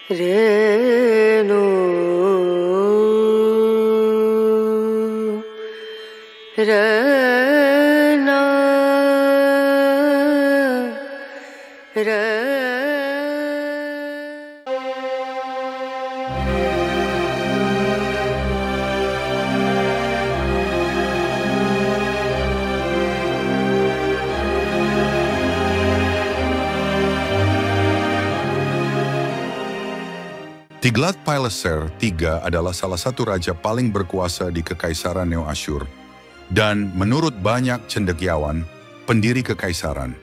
Renu Rana Rana. Tiglath-Pileser III adalah salah satu raja paling berkuasa di Kekaisaran Neo-Asyur dan menurut banyak cendekiawan, pendiri kekaisaran.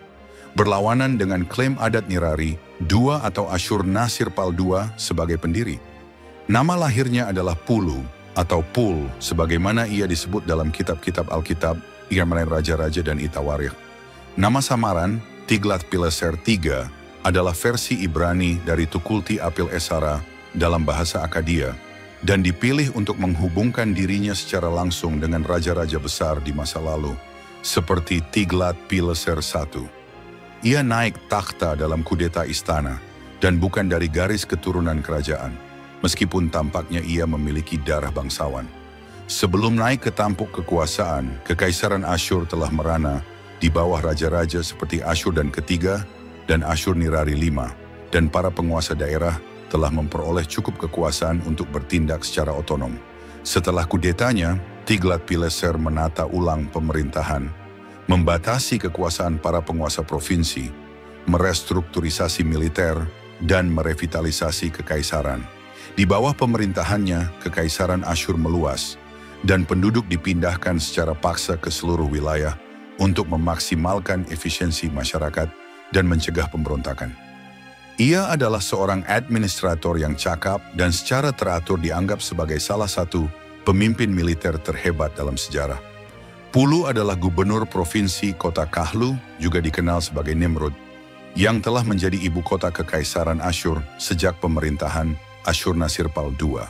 Berlawanan dengan klaim adat Nirari II atau Asyur-Nasirpal II sebagai pendiri. Nama lahirnya adalah Pulu atau Pul sebagaimana ia disebut dalam kitab-kitab Alkitab, Iramain Raja-Raja dan Itawarikh. Nama samaran Tiglath-Pileser III adalah versi Ibrani dari Tukulti-Apil-Esara dalam bahasa Akkadia, dan dipilih untuk menghubungkan dirinya secara langsung dengan raja-raja besar di masa lalu, seperti Tiglath-Pileser I. Ia naik takhta dalam kudeta istana, dan bukan dari garis keturunan kerajaan, meskipun tampaknya ia memiliki darah bangsawan. Sebelum naik ke tampuk kekuasaan, Kekaisaran Asyur telah merana di bawah raja-raja seperti Asyur dan ketiga dan Asyur-Nirari V, dan para penguasa daerah telah memperoleh cukup kekuasaan untuk bertindak secara otonom. Setelah kudetanya, Tiglath-Pileser menata ulang pemerintahan, membatasi kekuasaan para penguasa provinsi, merestrukturisasi militer, dan merevitalisasi kekaisaran. Di bawah pemerintahannya, Kekaisaran Asyur meluas, dan penduduk dipindahkan secara paksa ke seluruh wilayah untuk memaksimalkan efisiensi masyarakat dan mencegah pemberontakan. Ia adalah seorang administrator yang cakap dan secara teratur dianggap sebagai salah satu pemimpin militer terhebat dalam sejarah. Pulu adalah gubernur provinsi kota Kahlu, juga dikenal sebagai Nimrud, yang telah menjadi ibu kota Kekaisaran Asyur sejak pemerintahan Asyur-Nasirpal II.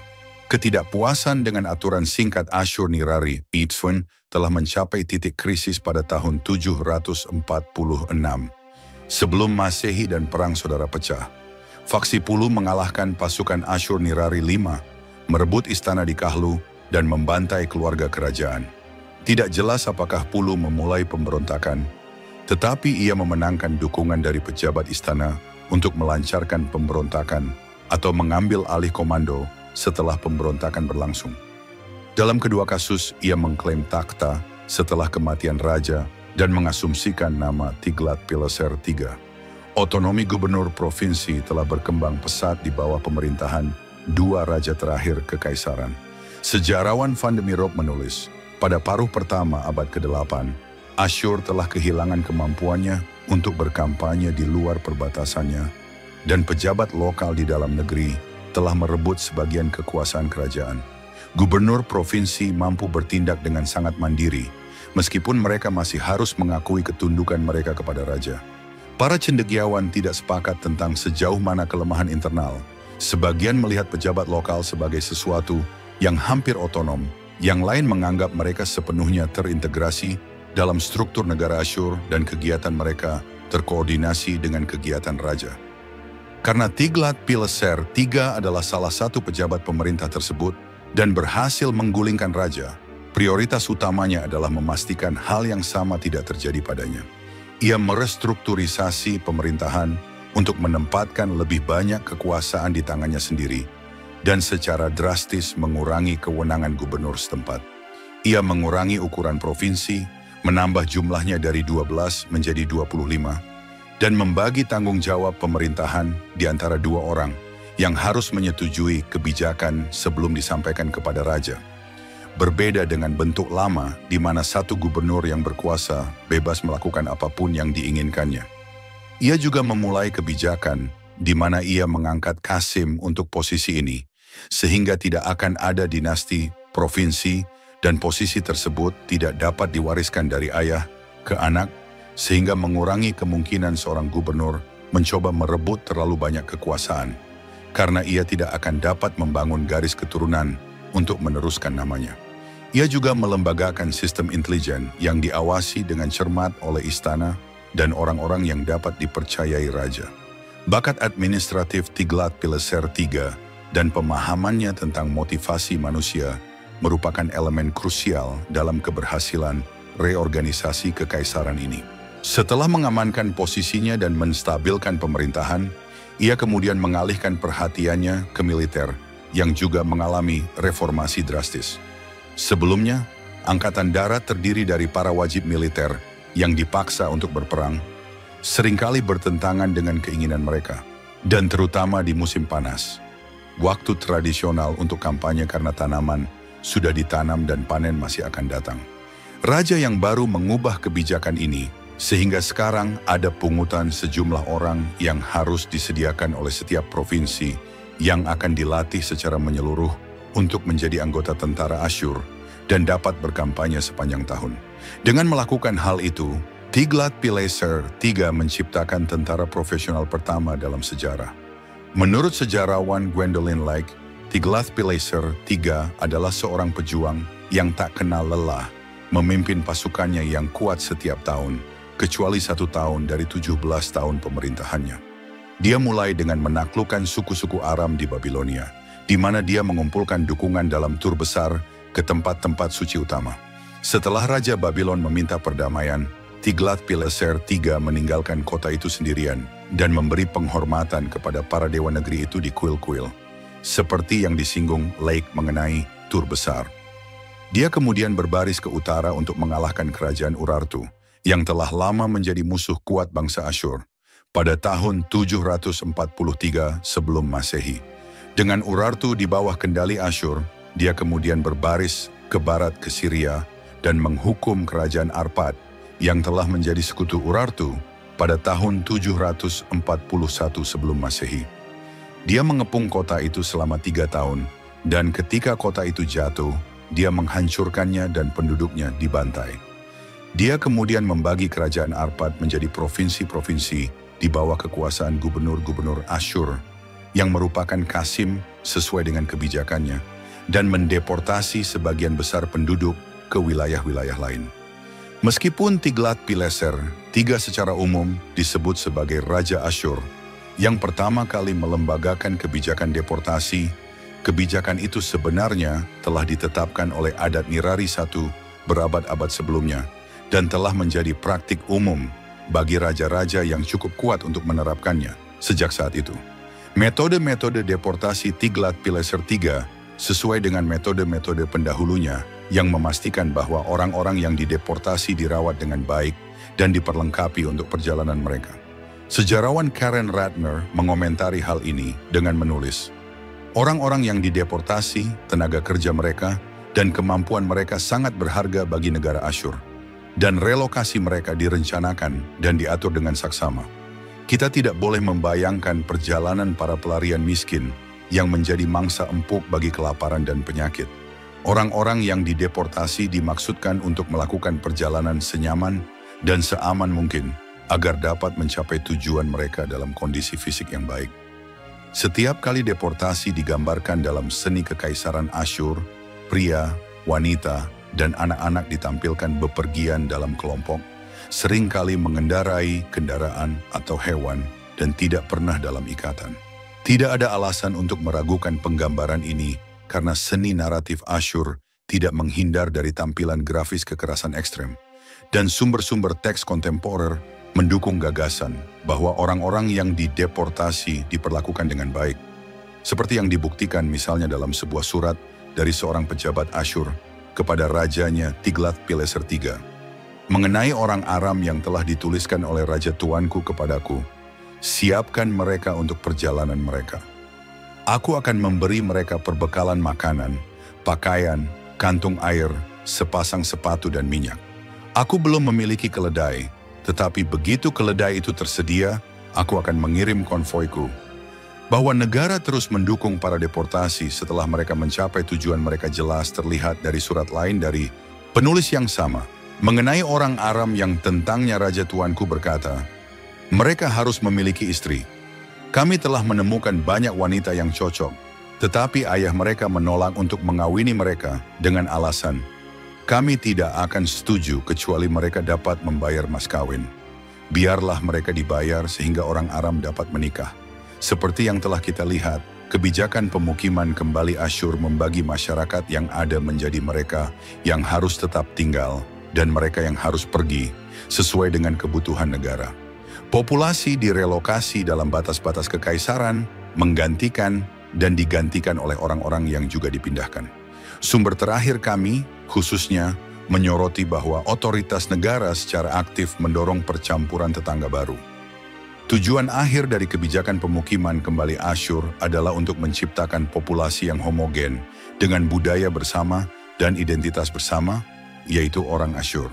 Ketidakpuasan dengan aturan singkat Asyur-Nirari Pidfun telah mencapai titik krisis pada tahun 746. Sebelum Masehi dan Perang Saudara pecah, faksi Pulu mengalahkan pasukan Asyur-Nirari V, merebut istana di Kahlu, dan membantai keluarga kerajaan. Tidak jelas apakah Pulu memulai pemberontakan, tetapi ia memenangkan dukungan dari pejabat istana untuk melancarkan pemberontakan atau mengambil alih komando setelah pemberontakan berlangsung. Dalam kedua kasus, ia mengklaim takhta setelah kematian raja dan mengasumsikan nama Tiglath-Pileser III. Otonomi gubernur provinsi telah berkembang pesat di bawah pemerintahan dua raja terakhir kekaisaran. Sejarawan Van de Mirop menulis, pada paruh pertama abad ke-8, Asyur telah kehilangan kemampuannya untuk berkampanye di luar perbatasannya, dan pejabat lokal di dalam negeri telah merebut sebagian kekuasaan kerajaan. Gubernur provinsi mampu bertindak dengan sangat mandiri, meskipun mereka masih harus mengakui ketundukan mereka kepada raja. Para cendekiawan tidak sepakat tentang sejauh mana kelemahan internal. Sebagian melihat pejabat lokal sebagai sesuatu yang hampir otonom, yang lain menganggap mereka sepenuhnya terintegrasi dalam struktur negara Asyur dan kegiatan mereka terkoordinasi dengan kegiatan raja. Karena Tiglath-Pileser III adalah salah satu pejabat pemerintah tersebut dan berhasil menggulingkan raja, prioritas utamanya adalah memastikan hal yang sama tidak terjadi padanya. Ia merestrukturisasi pemerintahan untuk menempatkan lebih banyak kekuasaan di tangannya sendiri dan secara drastis mengurangi kewenangan gubernur setempat. Ia mengurangi ukuran provinsi, menambah jumlahnya dari 12 menjadi 25, dan membagi tanggung jawab pemerintahan di antara dua orang yang harus menyetujui kebijakan sebelum disampaikan kepada raja. Berbeda dengan bentuk lama di mana satu gubernur yang berkuasa bebas melakukan apapun yang diinginkannya. Ia juga memulai kebijakan di mana ia mengangkat Kasim untuk posisi ini, sehingga tidak akan ada dinasti, provinsi, dan posisi tersebut tidak dapat diwariskan dari ayah ke anak, sehingga mengurangi kemungkinan seorang gubernur mencoba merebut terlalu banyak kekuasaan, karena ia tidak akan dapat membangun garis keturunan untuk meneruskan namanya. Ia juga melembagakan sistem intelijen yang diawasi dengan cermat oleh istana dan orang-orang yang dapat dipercayai raja. Bakat administratif Tiglath-Pileser III dan pemahamannya tentang motivasi manusia merupakan elemen krusial dalam keberhasilan reorganisasi kekaisaran ini. Setelah mengamankan posisinya dan menstabilkan pemerintahan, ia kemudian mengalihkan perhatiannya ke militer yang juga mengalami reformasi drastis. Sebelumnya, Angkatan Darat terdiri dari para wajib militer yang dipaksa untuk berperang, seringkali bertentangan dengan keinginan mereka, dan terutama di musim panas. Waktu tradisional untuk kampanye karena tanaman sudah ditanam dan panen masih akan datang. Raja yang baru mengubah kebijakan ini, sehingga sekarang ada pungutan sejumlah orang yang harus disediakan oleh setiap provinsi yang akan dilatih secara menyeluruh untuk menjadi anggota tentara Asyur dan dapat berkampanye sepanjang tahun. Dengan melakukan hal itu, Tiglath-Pileser III menciptakan tentara profesional pertama dalam sejarah. Menurut sejarawan Gwendolyn Lake, Tiglath-Pileser III adalah seorang pejuang yang tak kenal lelah, memimpin pasukannya yang kuat setiap tahun, kecuali 1 tahun dari 17 tahun pemerintahannya. Dia mulai dengan menaklukkan suku-suku Aram di Babilonia, di mana dia mengumpulkan dukungan dalam tur besar ke tempat-tempat suci utama. Setelah Raja Babylon meminta perdamaian, Tiglath-Pileser III meninggalkan kota itu sendirian dan memberi penghormatan kepada para dewa negeri itu di kuil-kuil, seperti yang disinggung Lake mengenai tur besar. Dia kemudian berbaris ke utara untuk mengalahkan kerajaan Urartu, yang telah lama menjadi musuh kuat bangsa Asyur, pada tahun 743 sebelum Masehi. Dengan Urartu di bawah kendali Asyur, dia kemudian berbaris ke barat ke Syria dan menghukum kerajaan Arpad yang telah menjadi sekutu Urartu pada tahun 741 sebelum Masehi. Dia mengepung kota itu selama 3 tahun, dan ketika kota itu jatuh, dia menghancurkannya dan penduduknya dibantai. Dia kemudian membagi kerajaan Arpad menjadi provinsi-provinsi di bawah kekuasaan gubernur-gubernur Asyur yang merupakan kasim sesuai dengan kebijakannya dan mendeportasi sebagian besar penduduk ke wilayah-wilayah lain. Meskipun Tiglath-Pileser III secara umum disebut sebagai Raja Asyur yang pertama kali melembagakan kebijakan deportasi, kebijakan itu sebenarnya telah ditetapkan oleh adat Nirari I berabad-abad sebelumnya dan telah menjadi praktik umum bagi raja-raja yang cukup kuat untuk menerapkannya sejak saat itu. Metode-metode deportasi Tiglath-Pileser III sesuai dengan metode-metode pendahulunya yang memastikan bahwa orang-orang yang dideportasi dirawat dengan baik dan diperlengkapi untuk perjalanan mereka. Sejarawan Karen Ratner mengomentari hal ini dengan menulis, orang-orang yang dideportasi, tenaga kerja mereka, dan kemampuan mereka sangat berharga bagi negara Asyur, dan relokasi mereka direncanakan dan diatur dengan saksama. Kita tidak boleh membayangkan perjalanan para pelarian miskin yang menjadi mangsa empuk bagi kelaparan dan penyakit. Orang-orang yang dideportasi dimaksudkan untuk melakukan perjalanan senyaman dan seaman mungkin agar dapat mencapai tujuan mereka dalam kondisi fisik yang baik. Setiap kali deportasi digambarkan dalam seni kekaisaran Asyur, pria, wanita, dan anak-anak ditampilkan bepergian dalam kelompok, seringkali mengendarai kendaraan atau hewan dan tidak pernah dalam ikatan. Tidak ada alasan untuk meragukan penggambaran ini karena seni naratif Asyur tidak menghindar dari tampilan grafis kekerasan ekstrem, dan sumber-sumber teks kontemporer mendukung gagasan bahwa orang-orang yang dideportasi diperlakukan dengan baik, seperti yang dibuktikan misalnya dalam sebuah surat dari seorang pejabat Asyur kepada rajanya Tiglath-Pileser III. Mengenai orang Aram yang telah dituliskan oleh raja tuanku kepadaku, siapkan mereka untuk perjalanan mereka. Aku akan memberi mereka perbekalan makanan, pakaian, kantung air, sepasang sepatu dan minyak. Aku belum memiliki keledai, tetapi begitu keledai itu tersedia, aku akan mengirim konvoiku. Bahwa negara terus mendukung para deportasi setelah mereka mencapai tujuan mereka jelas terlihat dari surat lain dari penulis yang sama. Mengenai orang Aram yang tentangnya raja tuanku berkata, mereka harus memiliki istri. Kami telah menemukan banyak wanita yang cocok, tetapi ayah mereka menolak untuk mengawini mereka dengan alasan, kami tidak akan setuju kecuali mereka dapat membayar mas kawin. Biarlah mereka dibayar sehingga orang Aram dapat menikah. Seperti yang telah kita lihat, kebijakan pemukiman kembali Asyur membagi masyarakat yang ada menjadi mereka yang harus tetap tinggal dan mereka yang harus pergi sesuai dengan kebutuhan negara. Populasi direlokasi dalam batas-batas kekaisaran, menggantikan dan digantikan oleh orang-orang yang juga dipindahkan. Sumber terakhir kami, khususnya, menyoroti bahwa otoritas negara secara aktif mendorong percampuran tetangga baru. Tujuan akhir dari kebijakan pemukiman kembali Asyur adalah untuk menciptakan populasi yang homogen dengan budaya bersama dan identitas bersama, yaitu orang Asyur.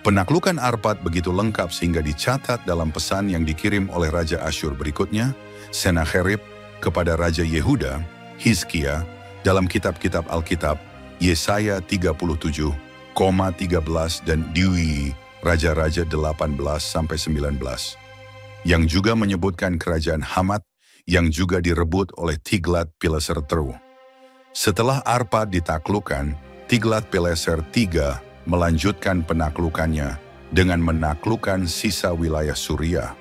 Penaklukan Arpad begitu lengkap sehingga dicatat dalam pesan yang dikirim oleh Raja Asyur berikutnya, Senacherib, kepada Raja Yehuda, Hizkia, dalam kitab-kitab Alkitab, Yesaya 37,13 dan Dwi, Raja-Raja 18-19. Yang juga menyebutkan kerajaan Hamat yang juga direbut oleh Tiglat-Pileser III. Setelah Arpad ditaklukkan, Tiglat-Pileser III melanjutkan penaklukannya dengan menaklukkan sisa wilayah Suriah,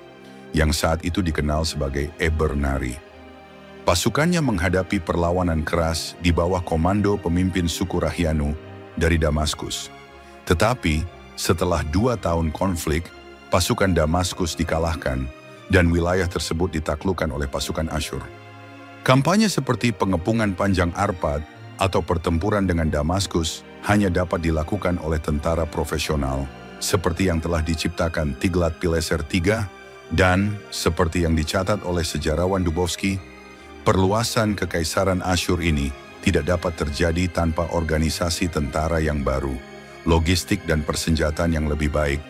yang saat itu dikenal sebagai Eber Nari. Pasukannya menghadapi perlawanan keras di bawah komando pemimpin suku Rahianu dari Damaskus. Tetapi, setelah 2 tahun konflik, pasukan Damaskus dikalahkan dan wilayah tersebut ditaklukkan oleh pasukan Asyur. Kampanye seperti pengepungan panjang Arpad atau pertempuran dengan Damaskus hanya dapat dilakukan oleh tentara profesional seperti yang telah diciptakan Tiglat-Pileser III dan seperti yang dicatat oleh sejarawan Dubovsky, perluasan kekaisaran Asyur ini tidak dapat terjadi tanpa organisasi tentara yang baru, logistik dan persenjataan yang lebih baik,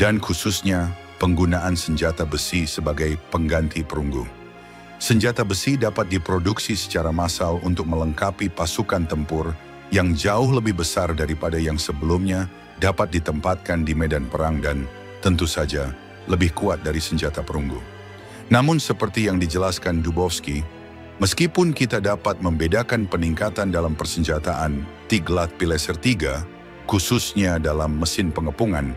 dan khususnya penggunaan senjata besi sebagai pengganti perunggu. Senjata besi dapat diproduksi secara massal untuk melengkapi pasukan tempur yang jauh lebih besar daripada yang sebelumnya dapat ditempatkan di medan perang dan, tentu saja, lebih kuat dari senjata perunggu. Namun seperti yang dijelaskan Dubovsky, meskipun kita dapat membedakan peningkatan dalam persenjataan Tiglat-Pileser III, khususnya dalam mesin pengepungan,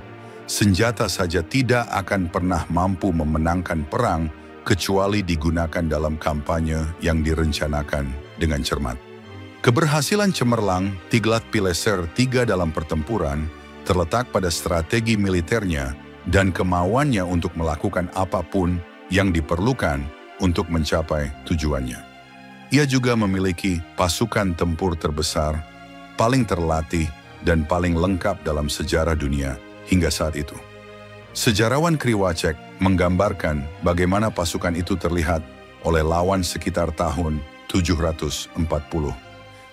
senjata saja tidak akan pernah mampu memenangkan perang kecuali digunakan dalam kampanye yang direncanakan dengan cermat. Keberhasilan cemerlang Tiglat-Pileser III dalam pertempuran terletak pada strategi militernya dan kemauannya untuk melakukan apapun yang diperlukan untuk mencapai tujuannya. Ia juga memiliki pasukan tempur terbesar, paling terlatih, dan paling lengkap dalam sejarah dunia hingga saat itu. Sejarawan Kriwacek menggambarkan bagaimana pasukan itu terlihat oleh lawan sekitar tahun 740.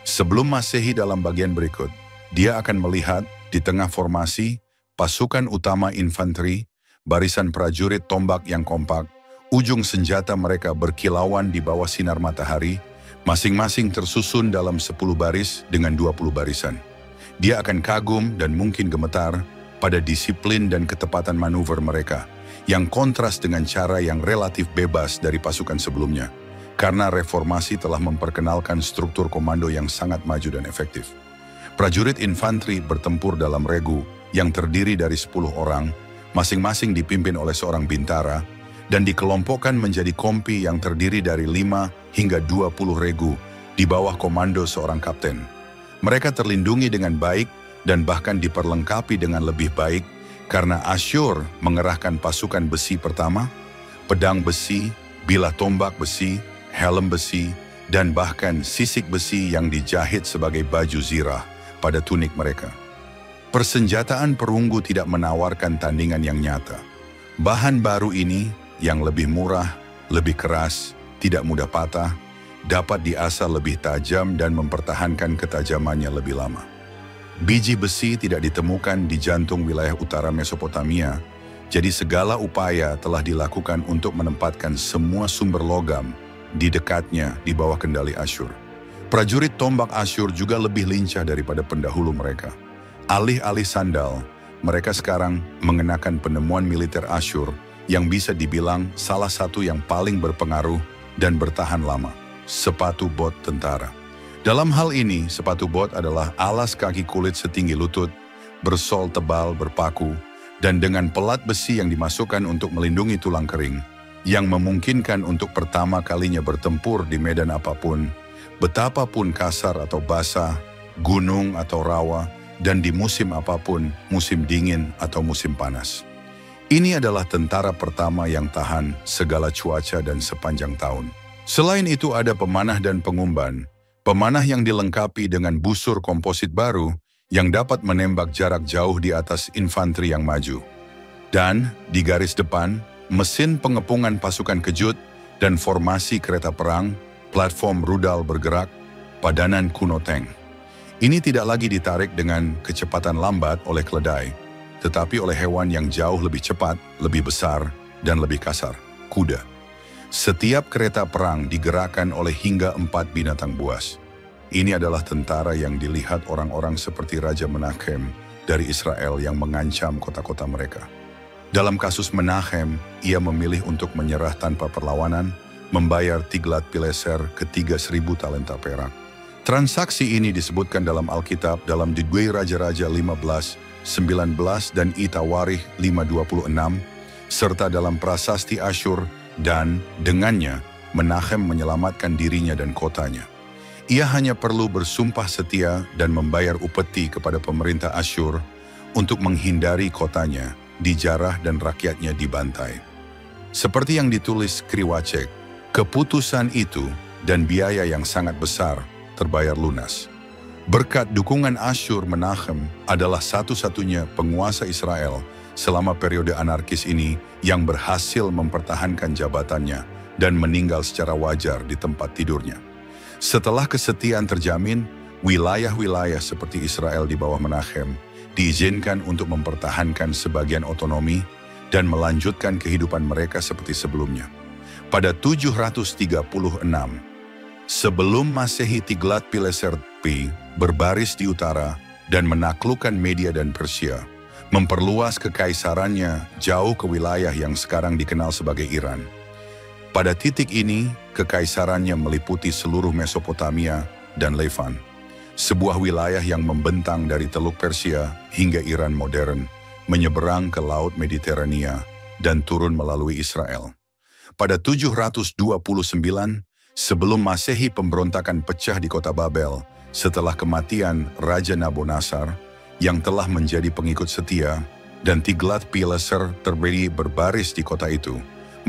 Sebelum Masehi dalam bagian berikut, dia akan melihat di tengah formasi, pasukan utama infanteri, barisan prajurit tombak yang kompak, ujung senjata mereka berkilauan di bawah sinar matahari, masing-masing tersusun dalam 10 baris dengan 20 barisan. Dia akan kagum dan mungkin gemetar pada disiplin dan ketepatan manuver mereka, yang kontras dengan cara yang relatif bebas dari pasukan sebelumnya, karena reformasi telah memperkenalkan struktur komando yang sangat maju dan efektif. Prajurit infanteri bertempur dalam regu yang terdiri dari 10 orang, masing-masing dipimpin oleh seorang bintara, dan dikelompokkan menjadi kompi yang terdiri dari 5 hingga 20 regu di bawah komando seorang kapten. Mereka terlindungi dengan baik dan bahkan diperlengkapi dengan lebih baik karena Asyur mengerahkan pasukan besi pertama, pedang besi, bilah tombak besi, helm besi, dan bahkan sisik besi yang dijahit sebagai baju zirah pada tunik mereka. Persenjataan perunggu tidak menawarkan tandingan yang nyata. Bahan baru ini yang lebih murah, lebih keras, tidak mudah patah, dapat diasah lebih tajam dan mempertahankan ketajamannya lebih lama. Biji besi tidak ditemukan di jantung wilayah utara Mesopotamia, jadi segala upaya telah dilakukan untuk menempatkan semua sumber logam di dekatnya di bawah kendali Asyur. Prajurit tombak Asyur juga lebih lincah daripada pendahulu mereka. Alih-alih sandal, mereka sekarang mengenakan penemuan militer Asyur yang bisa dibilang salah satu yang paling berpengaruh dan bertahan lama, sepatu bot tentara. Dalam hal ini, sepatu bot adalah alas kaki kulit setinggi lutut, bersol tebal berpaku, dan dengan pelat besi yang dimasukkan untuk melindungi tulang kering, yang memungkinkan untuk pertama kalinya bertempur di medan apapun, betapapun kasar atau basah, gunung atau rawa, dan di musim apapun, musim dingin atau musim panas. Ini adalah tentara pertama yang tahan segala cuaca dan sepanjang tahun. Selain itu ada pemanah dan pengumban, pemanah yang dilengkapi dengan busur komposit baru yang dapat menembak jarak jauh di atas infanteri yang maju. Dan di garis depan, mesin pengepungan pasukan kejut dan formasi kereta perang, platform rudal bergerak, padanan kuno tank. Ini tidak lagi ditarik dengan kecepatan lambat oleh keledai, tetapi oleh hewan yang jauh lebih cepat, lebih besar, dan lebih kasar, kuda. Setiap kereta perang digerakkan oleh hingga 4 binatang buas. Ini adalah tentara yang dilihat orang-orang seperti Raja Menachem dari Israel yang mengancam kota-kota mereka. Dalam kasus Menachem, ia memilih untuk menyerah tanpa perlawanan, membayar Tiglat-Pileser ketiga 1.000 talenta perak. Transaksi ini disebutkan dalam Alkitab dalam Dikwe Raja-Raja 15, 19 dan Itawarikh 5:26, serta dalam Prasasti Asyur, dan dengannya Menachem menyelamatkan dirinya dan kotanya. Ia hanya perlu bersumpah setia dan membayar upeti kepada pemerintah Asyur untuk menghindari kotanya dijarah dan rakyatnya dibantai. Seperti yang ditulis Kriwacek, keputusan itu dan biaya yang sangat besar terbayar lunas. Berkat dukungan Asyur, Menachem adalah satu-satunya penguasa Israel selama periode anarkis ini yang berhasil mempertahankan jabatannya dan meninggal secara wajar di tempat tidurnya. Setelah kesetiaan terjamin, wilayah-wilayah seperti Israel di bawah Menachem diizinkan untuk mempertahankan sebagian otonomi dan melanjutkan kehidupan mereka seperti sebelumnya. Pada 736, sebelum Masehi, Tiglat-Pileser I berbaris di utara dan menaklukkan Media dan Persia, memperluas kekaisarannya jauh ke wilayah yang sekarang dikenal sebagai Iran. Pada titik ini, kekaisarannya meliputi seluruh Mesopotamia dan Levan, sebuah wilayah yang membentang dari Teluk Persia hingga Iran modern, menyeberang ke Laut Mediterania dan turun melalui Israel. Pada 729, sebelum Masehi, pemberontakan pecah di kota Babel setelah kematian Raja Nabonasar yang telah menjadi pengikut setia, dan Tiglat-Pileser terberi berbaris di kota itu,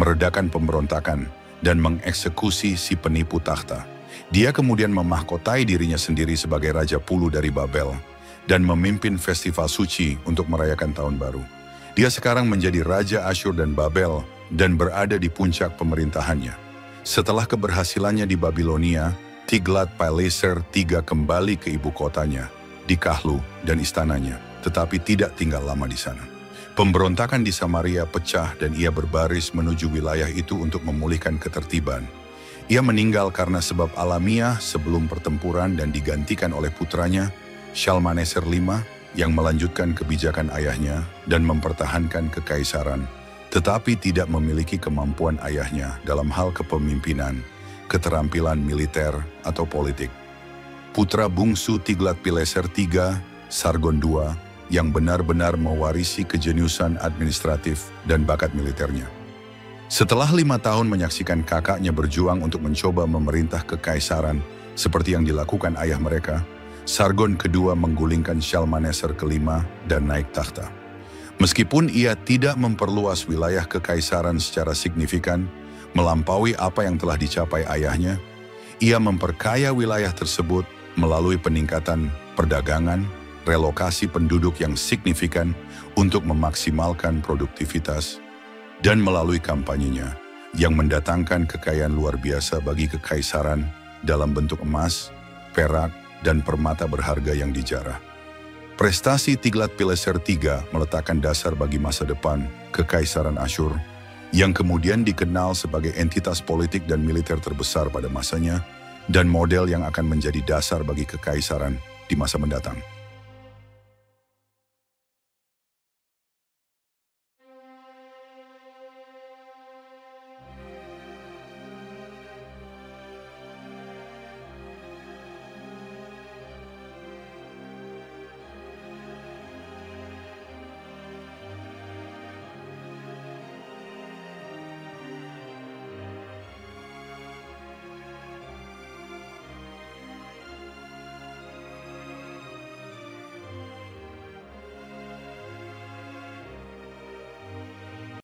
meredakan pemberontakan dan mengeksekusi si penipu takhta. Dia kemudian memahkotai dirinya sendiri sebagai Raja Pulu dari Babel dan memimpin festival suci untuk merayakan Tahun Baru. Dia sekarang menjadi Raja Asyur dan Babel dan berada di puncak pemerintahannya. Setelah keberhasilannya di Babilonia, Tiglat-Pileser III kembali ke ibu kotanya, di Kahlu dan istananya, tetapi tidak tinggal lama di sana. Pemberontakan di Samaria pecah dan ia berbaris menuju wilayah itu untuk memulihkan ketertiban. Ia meninggal karena sebab alamiah sebelum pertempuran dan digantikan oleh putranya, Shalmaneser V, yang melanjutkan kebijakan ayahnya dan mempertahankan kekaisaran, tetapi tidak memiliki kemampuan ayahnya dalam hal kepemimpinan, keterampilan militer atau politik. Putra bungsu Tiglat-Pileser III, Sargon II, yang benar-benar mewarisi kejeniusan administratif dan bakat militernya. Setelah 5 tahun menyaksikan kakaknya berjuang untuk mencoba memerintah kekaisaran seperti yang dilakukan ayah mereka, Sargon II menggulingkan Shalmaneser V dan naik takhta. Meskipun ia tidak memperluas wilayah kekaisaran secara signifikan, melampaui apa yang telah dicapai ayahnya, ia memperkaya wilayah tersebut melalui peningkatan perdagangan, relokasi penduduk yang signifikan untuk memaksimalkan produktivitas, dan melalui kampanyenya yang mendatangkan kekayaan luar biasa bagi kekaisaran dalam bentuk emas, perak, dan permata berharga yang dijarah. Prestasi Tiglat-Pileser III meletakkan dasar bagi masa depan Kekaisaran Asyur, yang kemudian dikenal sebagai entitas politik dan militer terbesar pada masanya, dan model yang akan menjadi dasar bagi kekaisaran di masa mendatang.